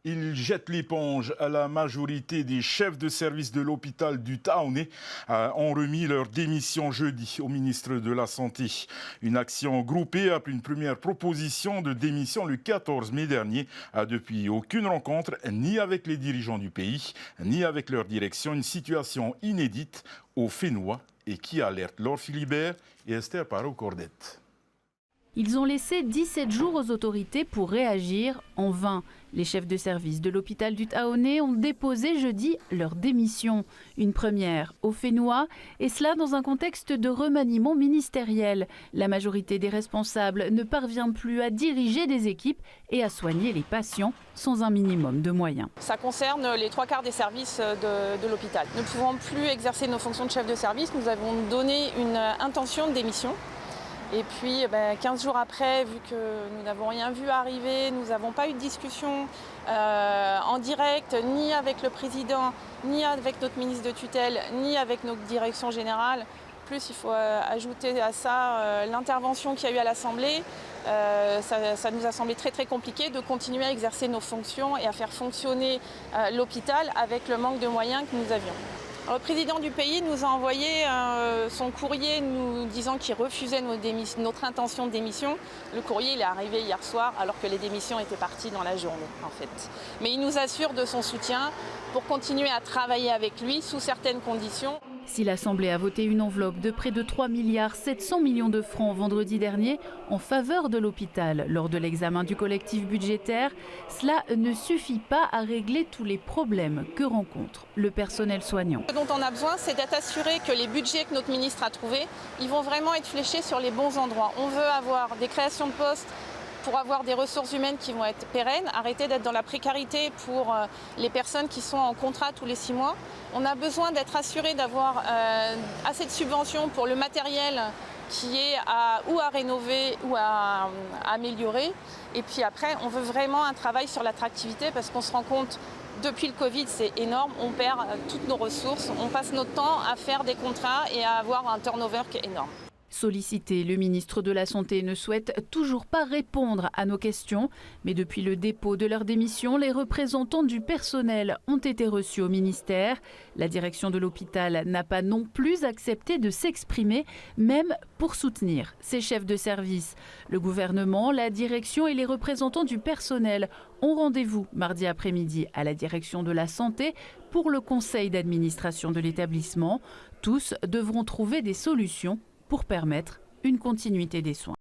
Il jette l'éponge. La majorité des chefs de service de l'hôpital du Taounais ont remis leur démission jeudi au ministre de la Santé. Une action groupée après une première proposition de démission le 14 mai dernier. Depuis, aucune rencontre ni avec les dirigeants du pays, ni avec leur direction. Une situation inédite au Fénois et qui alerte Laure Philibert et Esther Parot-Cordette. Ils ont laissé 17 jours aux autorités pour réagir en vain. Les chefs de service de l'hôpital du Taounais ont déposé jeudi leur démission. Une première au Fénois, et cela dans un contexte de remaniement ministériel. La majorité des responsables ne parvient plus à diriger des équipes et à soigner les patients sans un minimum de moyens. Ça concerne les 3/4 des services de l'hôpital. Ne pouvant plus exercer nos fonctions de chef de service, nous avons donné une intention de démission. Et puis 15 jours après, vu que nous n'avons rien vu arriver, nous n'avons pas eu de discussion en direct, ni avec le président, ni avec notre ministre de tutelle, ni avec notre direction générale. Plus, il faut ajouter à ça l'intervention qu'il y a eu à l'Assemblée. Ça nous a semblé très compliqué de continuer à exercer nos fonctions et à faire fonctionner l'hôpital avec le manque de moyens que nous avions. Le président du pays nous a envoyé son courrier nous disant qu'il refusait notre intention de démission. Le courrier il est arrivé hier soir alors que les démissions étaient parties dans la journée en fait. Mais il nous assure de son soutien pour continuer à travailler avec lui sous certaines conditions. Si l'Assemblée a voté une enveloppe de près de 3,7 milliards de francs vendredi dernier en faveur de l'hôpital lors de l'examen du collectif budgétaire, cela ne suffit pas à régler tous les problèmes que rencontre le personnel soignant. Ce dont on a besoin, c'est d'être assuré que les budgets que notre ministre a trouvés, ils vont vraiment être fléchés sur les bons endroits. On veut avoir des créations de postes pour avoir des ressources humaines qui vont être pérennes, arrêter d'être dans la précarité pour les personnes qui sont en contrat tous les 6 mois. On a besoin d'être assuré d'avoir assez de subventions pour le matériel qui est à rénover ou à améliorer. Et puis après, on veut vraiment un travail sur l'attractivité parce qu'on se rend compte, depuis le Covid, c'est énorme, on perd toutes nos ressources, on passe notre temps à faire des contrats et à avoir un turnover qui est énorme. Sollicité, le ministre de la Santé ne souhaite toujours pas répondre à nos questions. Mais depuis le dépôt de leur démission, les représentants du personnel ont été reçus au ministère. La direction de l'hôpital n'a pas non plus accepté de s'exprimer, même pour soutenir ses chefs de service. Le gouvernement, la direction et les représentants du personnel ont rendez-vous mardi après-midi à la direction de la Santé pour le conseil d'administration de l'établissement. Tous devront trouver des solutions pour permettre une continuité des soins.